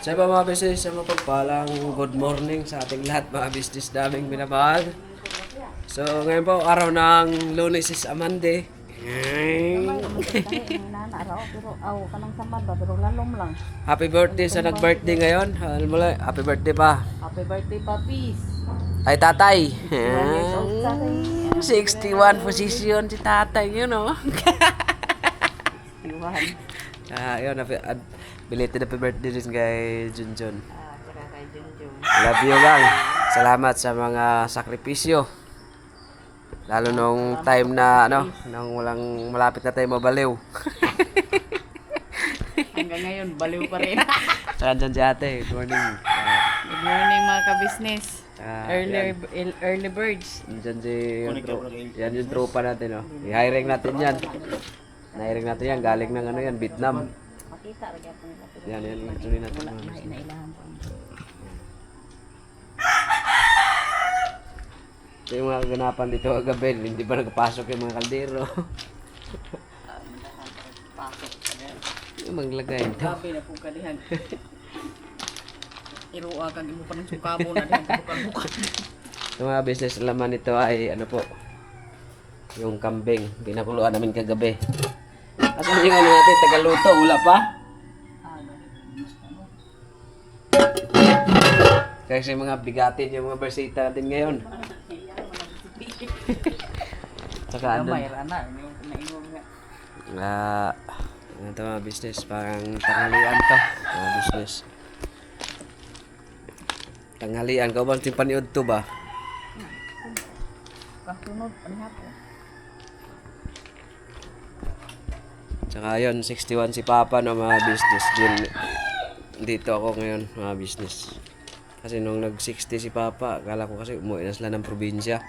Sa iba mga business, sa mapagpalang good morning sa ating lahat mga business daming minamahal. So ngayon po, araw ng Lunes is a Monday. Happy birthday sa nag-birthday ngayon. Happy birthday pa. Happy birthday, Papis. Ay tatay. 61 61 position si tatay yun oh. Yun, belated happy birthday din kay Junjun. Tsaka kay Junjun. Love you gang. Salamat sa mga sakripisyo. Lalo nung time na nung walang malapit na tayo mabaliw. Hanggang ngayon, baliw pa rin. Saka dyan si ate. Good morning. Good morning mga ka-business. Early birds. Dyan yan yung tropa natin oh. I-hiring natin yan. Na-hiring natin yan. Galing ng yan, Vietnam. Makita rin ako nila. Yan actually natin. Inailahan ko. Ito yung mga ganapan dito kagabi. Hindi pa nagpasok yung mga kaldero. Pasok. Yung maglagay ito. Grabe na po kalihan. Iruwa kang imo pa ng sukabo na din. Bukan-bukan. Yung mga business laman nito ay yung kambing. Pinakuluan namin kagabi. Asan yung natin? Tagaluto. Wala pa? Kasi mga bigatin yung mga bersita natin ngayon. Tsaka andun. Ito mga business. Parang tanghalian to. Mga business. Tanghalian. Kau bang timpaniod to ba? Kasunod. Ano nga po? Tsaka yun, 61 si Papa no mga business. Dito ako ngayon mga business. Kasi nung nag-60 si Papa, akala ko kasi umuwi na sila ng probinsya.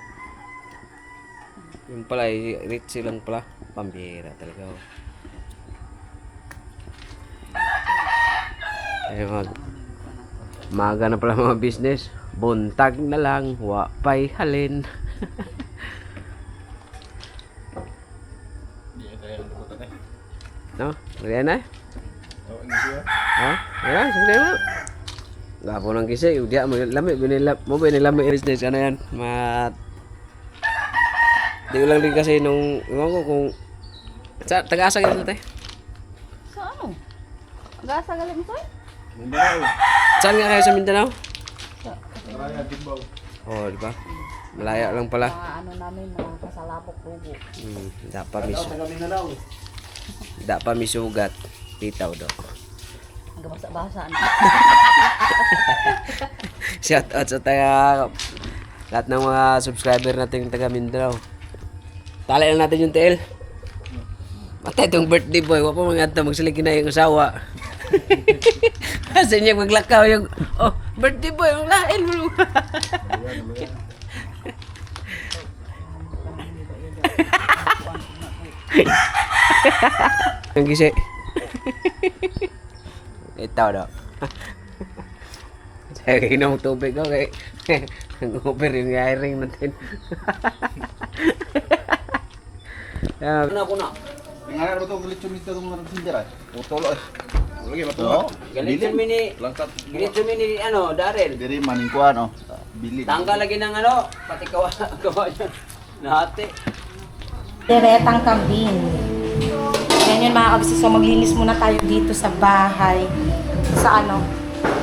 Yung pala, rich lang pala. Pambihira talaga. Ay, maga na pala mga business. Buntag na lang, wapay halin. No? Riyan na? Ha? Ayan, sagli mo. Gapo ng kisi, dia mo binilami business ano yan. Di ko lang din kasi nung kung taga-asa ka natin. Sa ano? Gasa galing mo sa'yo? Mindanao. Saan nga kayo sa Mindanao? Maraya, Timbaw. Oh, di ba? Malaya lang pala. Ano namin, kasalapok rugo. Da pa misugat. Titaw do. Hanggang basa-basa. Shout out sa lahat ng mga subscriber natin taga Mindanao. Tali lang natin yung TL. Matay itong birthday boy. Wapa mga ito magsiligin na yung asawa. Kasi niya maglakaw yung birthday boy. Lain mo. Yung gisi. Ito daw. Saya inom tubig okay. Nag-over yung hiring natin. Ano ako na? Nga rin ito, galitsyo minito itong narasindira. Utolo eh. Lagi matulog. No? Galitsyo mini Daryl. Diri maningkuan oh. Bili. Tanggal lagi ng pati kawa yan. Nahati. Diretang kambing. Yan yun mga kabisnes. So maglinis muna tayo dito sa bahay. Sa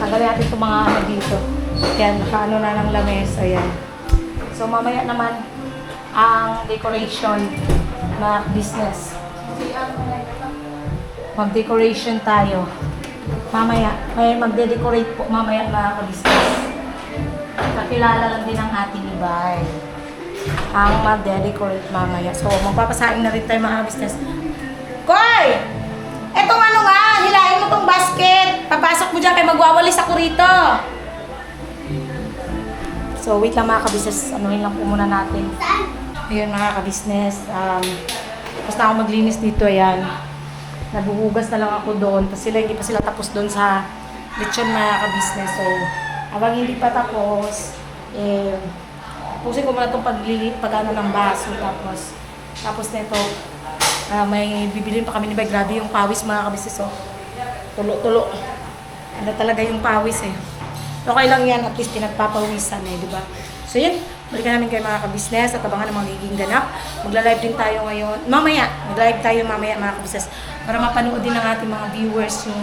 tanggalin natin itong mga dito. Yan, nakaano na ng lamesa. Yan. So mamaya naman ang decoration na business. Mag-decoration tayo. Mamaya, may magde-decorate po mamaya mga kabisnes. Kakilala lang din ang ating ibay. Ang mag-decorate mamaya. So, magpapasaing na rin tayo mga business. Koy! Etong hilahin mo tong basket. Papasok mo dyan kay magwawalis ako rito. So, wait lang mga kabisnes. Anuhin lang po muna natin. Ayun mga kabisnes. Tapos na ako maglinis dito. Ayan. Nabuhugas na lang ako doon. Tapos hindi pa sila tapos doon sa lechon mga kabisnes. So, habang hindi pa tapos, pusin ko muna itong pag-ano ng baso. Tapos nito, may bibilin pa kami ni Bay. Grabe yung pawis mga kabisnes. So, tulo-tulo. Ano talaga yung pawis eh. Okay lang yan, at least pinagpapawisan eh, di ba? So yun, balikan namin kayo mga kabisnes at abangan ang magiging ganap. Magla-live din tayo ngayon. Mamaya, mag-live tayo mamaya mga kabisnes para mapanood din ng ating mga viewers yung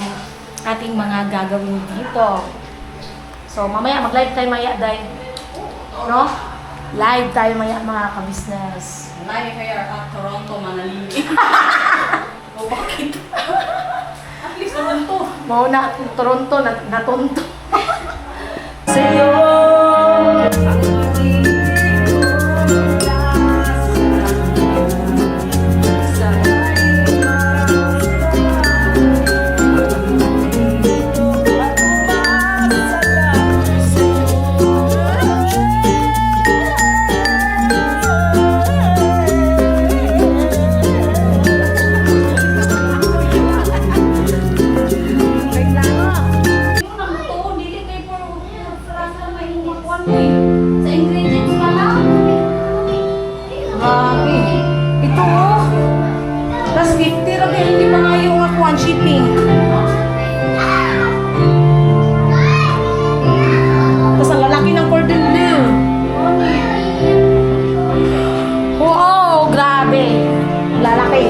ating mga gagawin dito. So mamaya, mag-live tayo maya dahil, no? Live tayo maya mga kabisnes. Live here at Toronto, Manalili. O bakit? At least naman to. Mauna, Toronto, natonto. Sa'yo. Sa ingredients pa lang. Grabe. Ito oh. Plus 50 rabi, hindi pa nga yung akuan shipping. Tapos ang lalaki ng cordon bleu. Wow, grabe. Lalaki.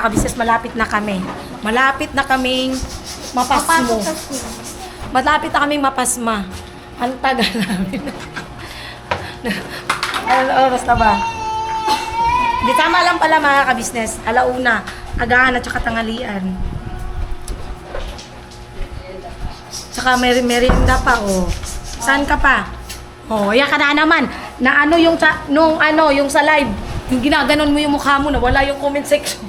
Kabisnes, malapit na kami. Malapit na kaming mapasmo. Malapit na kaming mapasma. Ang tagal namin. Anong oras na ba? Di tama lang pala mga kabisnes. Alauna, agahan at saka tangalian. Tsaka merienda pa, oh. Saan ka pa? Oh, yan ka na naman. Na ano yung yung sa live, yung ginaganon mo yung mukha mo, nawala yung comment section.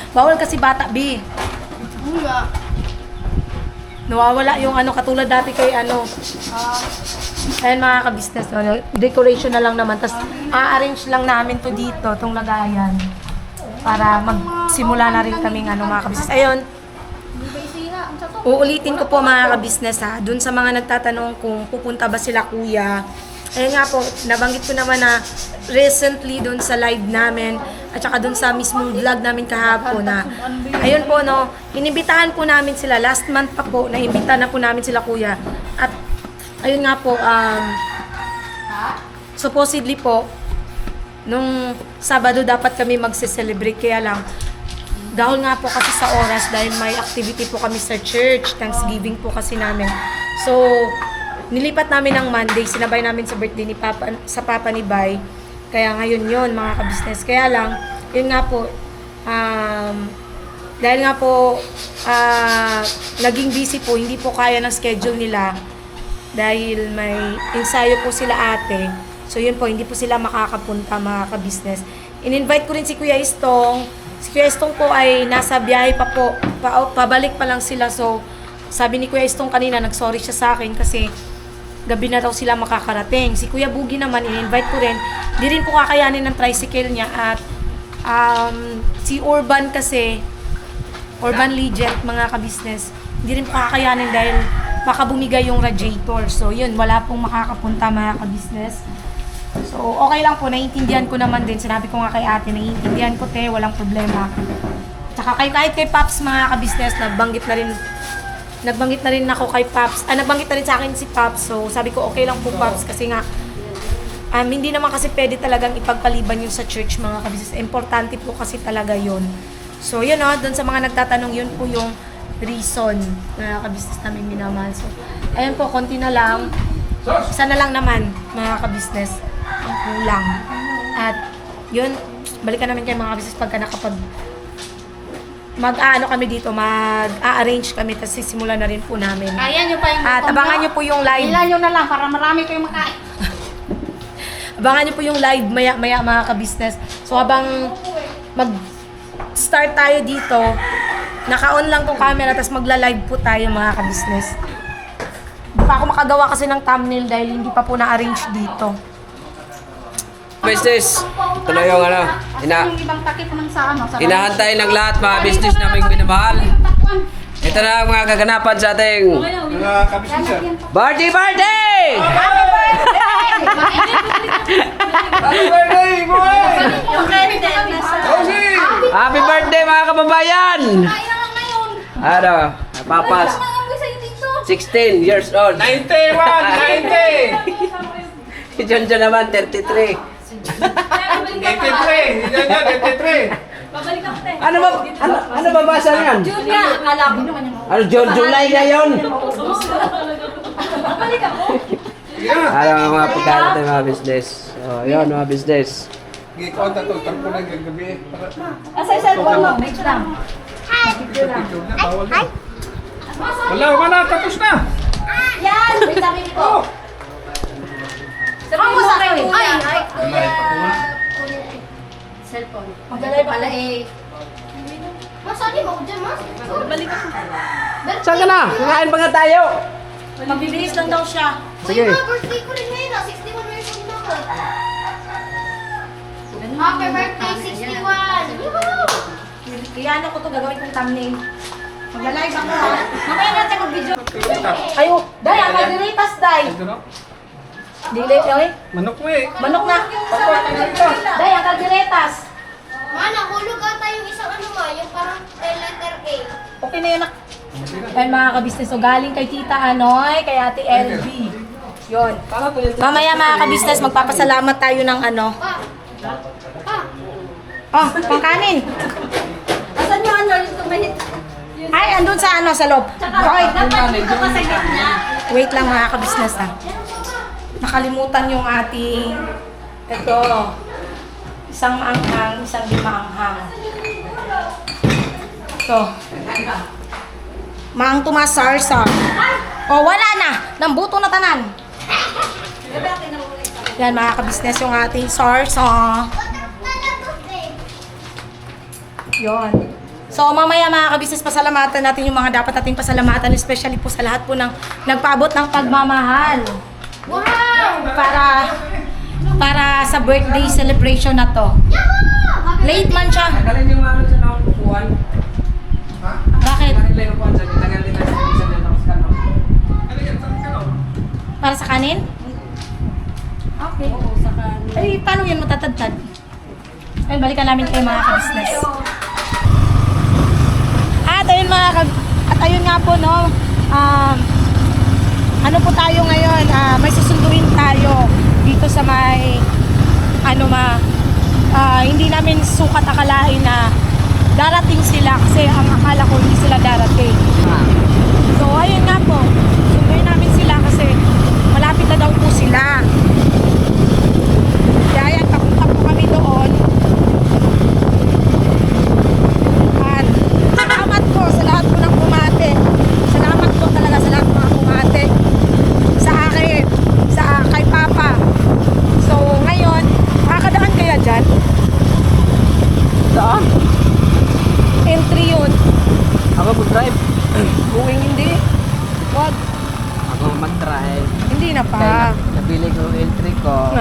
Bawal kasi bata, B. Wala. Nawawala yung katulad dati kay ayun mga kabisnes, decoration na lang naman. Tapos a-arrange lang namin to dito, tong lagayan. Para magsimula na rin kaming mga kabisnes. Ayun, Hindi ba isira? Ang sato? uulitin ko po mga kabisnes ha, dun sa mga nagtatanong kung pupunta ba sila kuya. Ayun nga po, nabanggit ko naman na recently dun sa live namin at saka dun sa mismong vlog namin kahapon na ayun po no, inibitahan po namin sila last month pa po, naimbitahan na po namin sila kuya. At ayun nga po, supposedly po nung Sabado dapat kami magse-celebrate, kaya lang dahil nga po kasi sa oras, dahil may activity po kami sa church, Thanksgiving po kasi namin. So, nilipat namin ng Monday, sinabay namin sa birthday ni Papa, sa Papa ni Bay. Kaya ngayon yon mga kabisnes. Kaya lang, yun nga po, dahil nga po, naging busy po, hindi po kaya ng schedule nila. Dahil may ensayo po sila ate. So yun po, hindi po sila makakapunta mga kabisnes. In-invite ko rin si Kuya Istong. Si Kuya Istong po ay nasa biyahe pa po, pabalik pa lang sila. So, sabi ni Kuya Istong kanina, nag-sorry siya sa akin kasi gabi na daw sila makakarating. Si Kuya Bugi naman, in-invite ko rin. Di rin po kakayanin ng tricycle niya. At si Urban kasi, Urban Legend, mga kabisnes, di rin po kakayanin dahil baka bumigay yung radiator. So yun, wala pong makakapunta mga kabisnes. So okay lang po, naiintindihan ko naman din. Sinabi ko nga kay ate, naiintindihan ko te, walang problema. Tsaka kahit kay Paps mga kabisnes, nagbanggit na rin ako kay Paps. Nagbanggit na rin sa akin si Paps. So, sabi ko, okay lang po Paps. Kasi nga, hindi naman kasi pwede talagang ipagpaliban yun sa church, mga kabisnes. Importante po kasi talaga yun. So, yun doon sa mga nagtatanong, yun po yung reason na kabisnes namin minamahal. So, ayun po, konti na lang. Isa na lang naman, mga kabisnes. Ang kulang. At, yun, balikan namin kayo mga kabisnes pagka kami dito, mag-a-arrange kami, tapos sisimulan na rin po namin. Ayan nyo pa yung At abangan nyo po yung live. Ilan nyo na lang para marami kayong makain. Abangan nyo po yung live maya-maya mga kabisnes. So habang mag-start tayo dito, naka-on lang tong camera, tapos magla-live po tayo mga kabisnes. Hindi pa ako makagawa kasi ng thumbnail dahil hindi pa po na-arrange dito. Business, ito na yung Yung ibang takip naman sa sa hinahantay ng lahat mga business naming minamahal. Ito na ang mga kaganapan sa ating Mga kabisnes, sir. Party! Happy birthday! Happy birthday, boy! Yung kente, nasa... Rosie! Happy birthday mga kababayan! Kaya nga ngayon. Ano, papas, Ang amoy sa'yo dito. 16 years old. 91! 90! Si John John naman, 33. 83! Yan yan, 83! Babalik ako, te. Ano ba basa niyan? Julia, akala ko naman yung... Ano, July ngayon? Babalik ako. Ano mga pagkain natin mga business. Oh, yun mga business. Gikon na to, tarpo na yung gabi. Asa yung cellphone mo? Wait lang. Picture na, bawal na. Wala, tapos na! Yan! Wait lang, wait ko. Sabihin mo sa akin. Cellphone. Magdalay pala eh. Mas, ano mo dyan, mas? Balik ako. Saan ka na? Kakain pa nga tayo. Magbibihis lang daw siya. Sige. Uy, ma, birthday ko rin ngayon, 61 years old na ako. Happy birthday, 61! Woohoo! Kaya ano ko to gagawin kong thumbnail. Mag-live ako ha. Mamaya natin mag-video. Ayo, day, ang magdiritas, day. Dili, oy. Manok mo eh. Manok na. Day, ang kalderetas. Mana, hulog ata yung isang ano mo, yung parang letter A. Okay na yun, nak. Yan mga kabisnes. So, galing kay Tita Anoy, kay Ate LB. Yun. Mamaya mga kabisnes, magpapasalamat tayo ng ano. Oh, pangkanin. Asan yung ano? Yung tumahit. Ay, andun sa ano, sa loob. Okay. Dapat dito ka sa gitna. Wait lang mga kabisnes ha. Nakalimutan yung ating, ito, isang maanghang, isang di maanghang. Ito. Maang tumasarsa. O, wala na. Nambuto na tanan. Yan mga kabisnes yung ating sarsa. Yon. So mamaya mga kabisnes, pasalamatan natin yung mga dapat nating pasalamatan, especially po sa lahat po ng nagpaabot ng pagmamahal. Wow! Para sa birthday celebration na to. Late man siya. Tagalin yung ano sa nakukuhan. Bakit? Tagalin yung upuan sa tagalin na sa isa na tapos kano. Para sa kanin? Okay. Ay, paano yan matatadtad? Ay, balikan namin kayo mga kabisnes. At ayun nga po, no, ano po tayo ngayon, may susunduin tayo dito sa may, hindi namin sukat akalain na darating sila kasi ang akala ko hindi sila darating. So, ayun nga po, sunduin namin sila kasi malapit na daw po sila. Kaya papunta po kami doon. Salamat po sa lahat po ng bumate. Salamat po talaga sa lahat mga bumate sa akin, kay Papa. So ngayon, makakadaan kaya dyan? Saan? Entry yun. Ako mag-drive. Buwing hindi. Wag. Ako mag-drive. Hindi na pa. Nabili ko yung entry ko.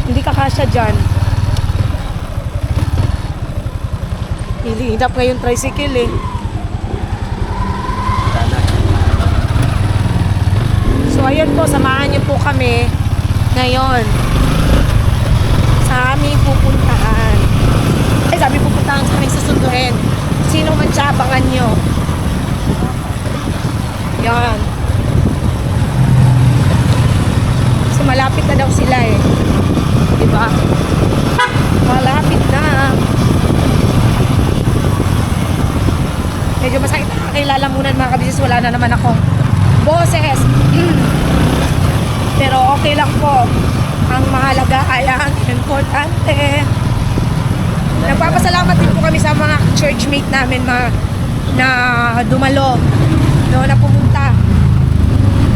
Hindi ka kasya dyan. Hilihidap ngayon tricycle eh. So ayan po, samahan niyo po kami ngayon sa aming pupuntahan. Ay, sabi pupuntahan sa aming susunduin. Sino man siya, abangan nyo. Yan. So malapit na daw sila eh. Diba? Malapit na. Medyo masakit na kakilala muna mga kabisnes. Wala na naman akong boses. Pero okay lang po. Ang mahalaga ay ang importante. Nagpapasalamat din po kami sa mga churchmate namin na dumalo. No, na pumunta.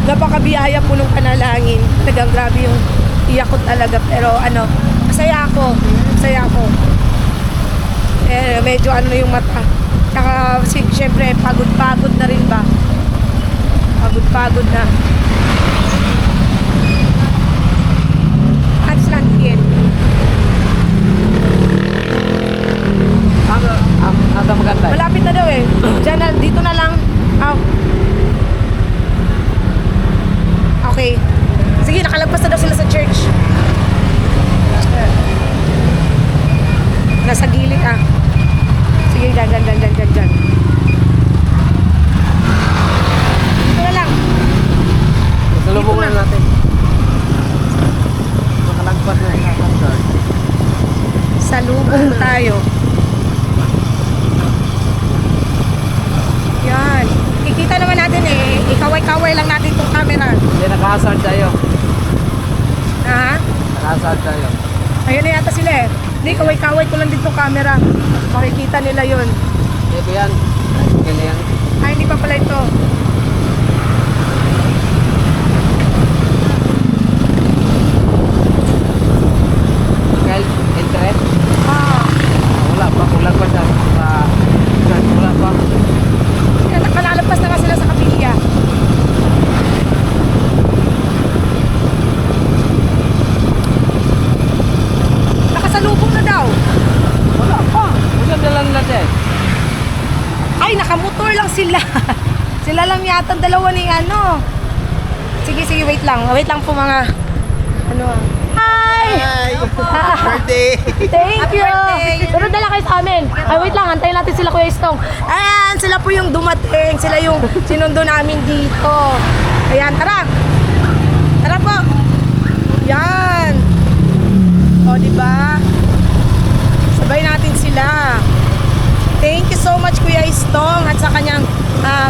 Napakabiyaya po ng panalangin. Tagang grabe yung iyak ko talaga. Pero masaya ako. Masaya ako. Medyo yung mata. Saka siyempre pagod-pagod na rin ba? Pagod-pagod na. Alis lang yan. Ang maganda. Malapit na daw eh. Diyan na, dito na lang. Okay. Sige, nakalagpas na daw sila sa church. Nasa gilid ah. Sige, dyan. Ito na lang. Salubungan Dito na. natin. Makalagpas na ikaw. Salubong tayo. Yan. Kikita naman natin eh. Ikaway-kaway lang natin itong camera. Hindi, naka-hazard tayo. Ha? Naka-hazard tayo. Ayun na yata sila eh. Hindi, kaway-kaway ko lang dito itong camera. Makikita nila yun. Ito yan. Kaya yan. Ay, hindi pa pala ito. Kyle, internet? Ah. Wala pa, kulang pa siya. Wala pa. Nakalalabas na nga sila sa kapilya. Nakasalubong na daw. Wala pa. Wala na lang natin. Ay, nakamotor lang sila. Sila lang yata ang dalawa ni ano. Sige, wait lang. Wait lang po mga ano ah. Hi! Birthday! Thank you! Pero dala kayo sa amin. Ay, wait lang. Antayin natin sila, Kuya Istong. Ayan, sila po yung dumating. Sila yung sinundo namin dito. Ayan, tara. Tara po. Yan. O, diba? Sabay natin sila. Thank you so much, Kuya Istong, at sa kanyang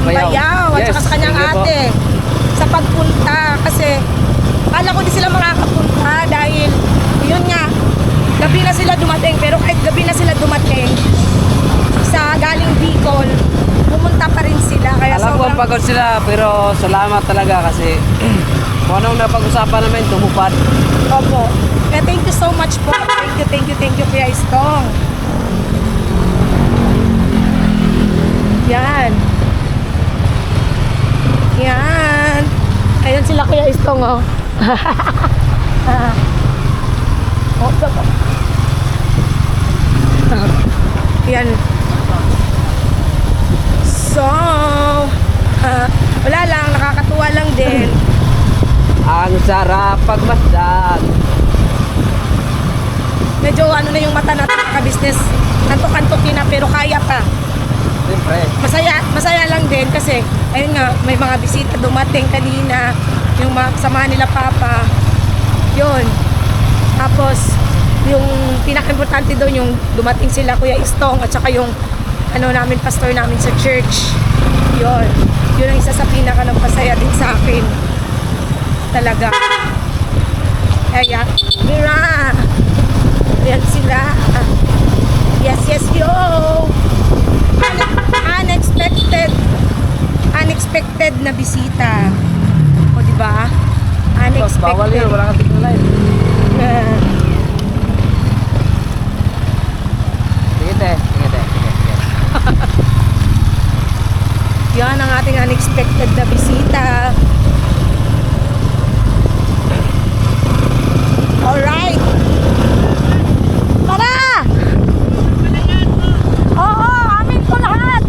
bayaw, at Yes, saka sa kanyang thank you po. ate sa pagpunta. Kasi akala ko di sila makakapunta dahil yun nga, gabi na sila dumating. Pero kahit gabi na sila dumating sa galing Bicol, pumunta pa rin sila. Kaya Alam ko pagod sila, pero salamat talaga kasi kung anong napag-usapan namin, tumupad. Opo. Kaya thank you so much po. Thank you, Kuya Istong. Yan. Yan. Ayan sila, Kuya Istong, oh. Oh, yan. So, wala lang, nakakatuwa lang din. Ang sarap pagmasdan. Medyo ano na yung mata natin ka-business. Antok-antokin na pero kaya pa. Siyempre. Masaya lang din kasi ayun nga, may mga bisita dumating kanina, yung mga kasama nila Papa. Yun. Tapos yung pinaka-importante doon yung dumating sila Kuya Istong at saka yung ano namin, pastor namin sa church. Yun. Yun ang isa sa pinaka nagpasaya din sa akin. Talaga. Kaya, Mira! Ayan sila. Yes, yo! Unexpected na bisita. O, diba? Unexpected. Bawal yun, wala kang tignan live. Sige te. Yan ang ating unexpected na bisita. Alright. Tara! Oo, amin ko lahat.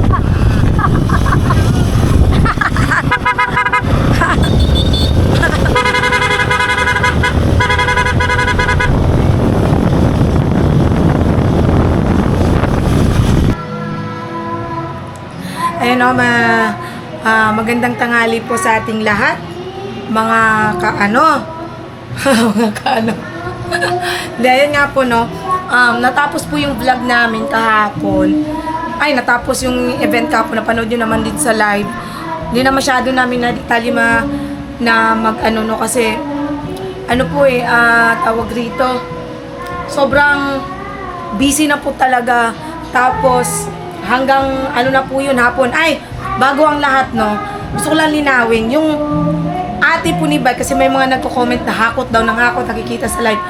Ayun o, magandang tanghali po sa ating lahat. Mga kaano. Mga kaano. Dahil nga po no, natapos po yung vlog namin kahapon. Ay, natapos yung event kahapon. Napanood nyo naman din sa live. Hindi na masyado namin na detalye na mag-ano no, kasi ano po tawag rito. Sobrang busy na po talaga. Tapos hanggang ano na po yun hapon. Ay, bago ang lahat no, gusto ko lang linawin yung ate po ni Bay, kasi may mga nagko-comment na hakot daw ng hakot, nakikita sa live.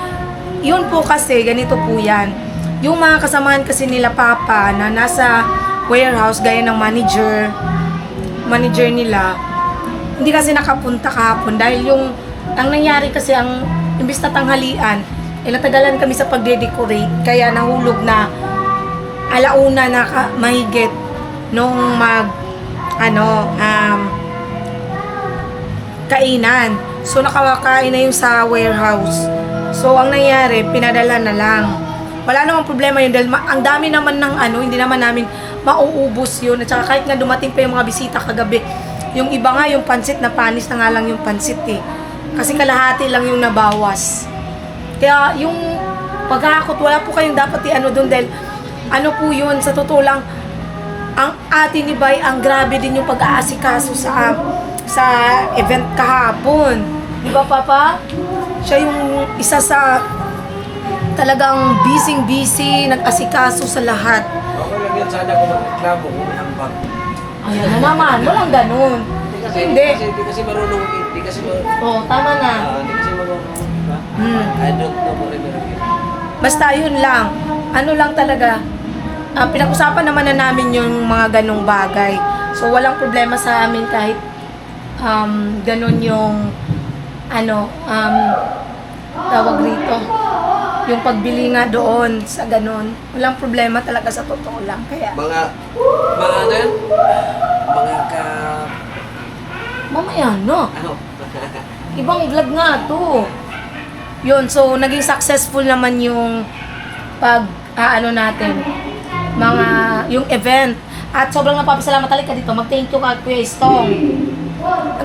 Yun po kasi, ganito po yan. Yung mga kasamahan kasi nila Papa na nasa warehouse, gaya ng manager nila, hindi kasi nakapunta kahapon dahil yung, ang nangyari kasi, ang imbis na tanghalian, natagalan kami sa pagde-decorate, kaya nahulog na alauna na mahigit nung kainan. So nakakain na yung sa warehouse. So ang nangyari, pinadala na lang. wala namang problema yun dahil ang dami naman ng hindi naman namin mauubos yun. At saka kahit nga dumating pa yung mga bisita kagabi, yung iba nga yung pansit na panis na nga lang yung pansit eh. Kasi kalahati lang yung nabawas. Kaya yung paghahakot, wala po kayong dapat doon dahil po yun, sa totoo lang, ang ate ni Bay, ang grabe din yung pag-aasikaso sa event kahapon. Di ba, Papa? Siya yung isa sa talagang busy, nag-asikaso sa lahat. Okay lang yan, sana kung magreklamo, kung may ambag. Ayan na naman, walang ganun. Hindi. Hindi kasi marunong, hindi kasi marunong. Oo, tama na. Hindi kasi marunong, di ba? I don't know more than Basta yun lang. Ano lang talaga, pinag-usapan naman na namin yung mga ganong bagay. So, walang problema sa amin kahit ganon yung tawag rito. Yung pagbili nga doon sa ganon. Walang problema talaga sa totoo lang. Kaya, Mga ano yan? Mga mamaya no. ano? Ibang vlog nga to. Yun, so naging successful naman yung natin, yung event. At sobrang nagpapasalamat talaga dito. Mag-thank you ka Kuya Istong.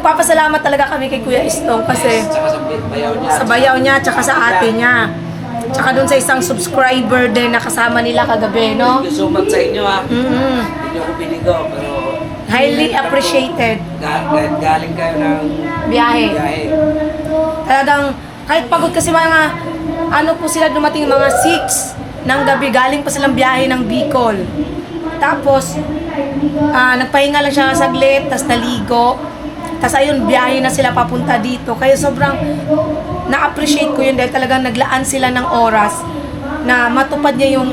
Nagpapasalamat talaga kami kay Kuya Istong kasi Saka sa bayaw niya. sa bayaw niya, tsaka sa ate niya. Tsaka dun sa isang subscriber din na kasama nila kagabi, no? Thank you so much sa inyo ha. Mm-hmm. Hindi ako binigo, pero Highly appreciated. galing kayo ng Biyahe. biyahe. Talagang, kahit pagod kasi mga, po sila dumating mga 6 ng gabi, galing pa silang biyahe ng Bicol. Tapos, nagpahinga lang siya saglit, tas naligo. Tas ayun, biyahe na sila papunta dito. Kaya sobrang na-appreciate ko yun dahil talagang naglaan sila ng oras na matupad niya yung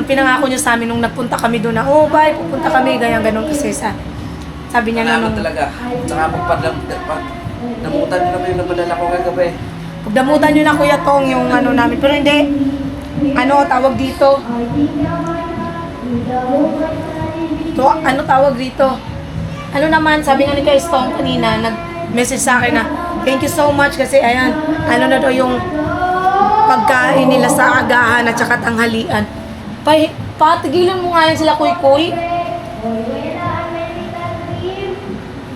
pinangako niya sa amin nung nagpunta kami doon na, bye, pupunta kami, ganyan, ganun kasi sabi niya na Salamat talaga. Tsaka namutan nyo naman yung napadala ko kagabi. pagdamutan nyo na Kuya Tong yung namin. Pero hindi, tawag dito. Tawag dito. Sabi nga ni Kuya Tong kanina, nag-message sa akin na, thank you so much kasi ayan, na daw yung pagkain nila sa agahan at saka tanghalian. Patigilan mo nga yan sila kuy-kuy.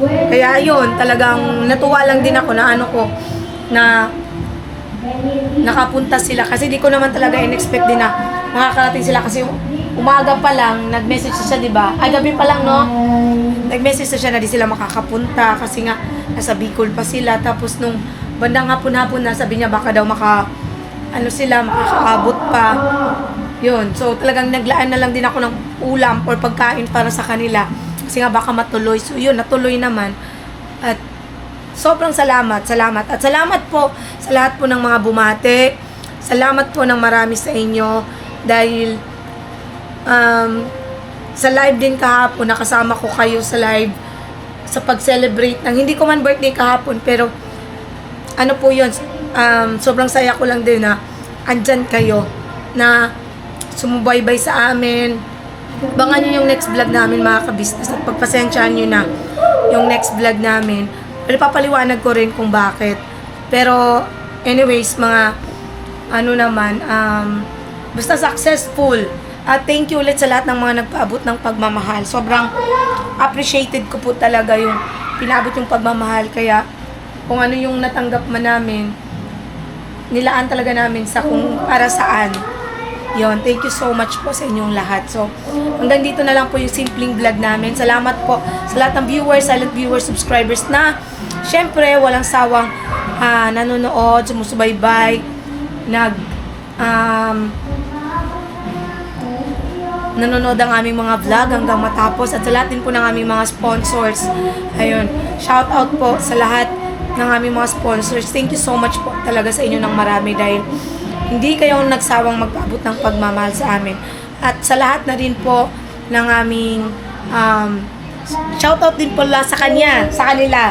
Kaya yun, talagang natuwa lang din ako na nakapunta sila kasi di ko naman talaga in-expect din na makakarating sila kasi umaga pa lang nag-message siya, di ba? Ay, gabi pa lang, no? Nag-message siya na di sila makakapunta kasi nga nasa Bicol pa sila. Tapos nung bandang hapon-hapon na sabi niya baka daw makakaabot pa. Yun. So talagang naglaan na lang din ako ng ulam or pagkain para sa kanila. Kasi nga baka matuloy. So yun, natuloy naman. At sobrang salamat. At salamat po sa lahat po ng mga bumate. Salamat po ng marami sa inyo. Dahil sa live din kahapon, nakasama ko kayo sa live sa pag-celebrate ng, hindi ko man birthday kahapon, pero po yun, sobrang saya ko lang din na andyan kayo, na sumubaybay sa amin. Abangan nyo yung next vlog namin mga kabisnes at pagpasensyahan nyo na yung next vlog namin. Pero papaliwanag ko rin kung bakit. Pero anyways, mga basta successful. At thank you ulit sa lahat ng mga nagpaabot ng pagmamahal. Sobrang appreciated ko po talaga yung pinaabot yung pagmamahal. Kaya kung ano yung natanggap man namin, nilaan talaga namin sa kung para saan. Yon, thank you so much po sa inyong lahat. So, hanggang dito na lang po yung simpleng vlog namin. Salamat po sa lahat ng viewers, silent viewers, subscribers na syempre walang sawang nanonood, sumusubaybay, nanonood ang aming mga vlog hanggang matapos. At sa lahat din po ng aming mga sponsors. Ayun, shout out po sa lahat ng aming mga sponsors. Thank you so much po talaga sa inyo ng marami dahil hindi kayo nagsawang magpaabot ng pagmamahal sa amin. At sa lahat na rin po ng aming shoutout din po sa kanila.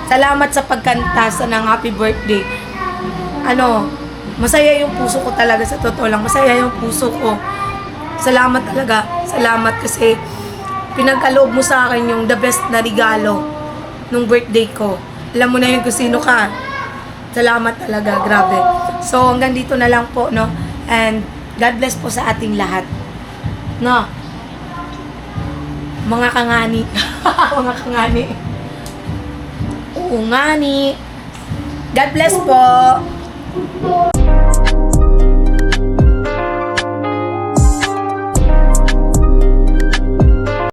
Salamat sa pagkanta ng happy birthday. Masaya yung puso ko talaga, sa totoo lang. Masaya yung puso ko. Salamat talaga. Salamat kasi pinagkaloob mo sa akin yung the best na regalo nung birthday ko. Alam mo na yun kung sino ka. Salamat talaga, grabe. So, hanggang dito na lang po, no? And God bless po sa ating lahat. No? Mga kangani. Mga kangani. Oo, ngani. God bless po.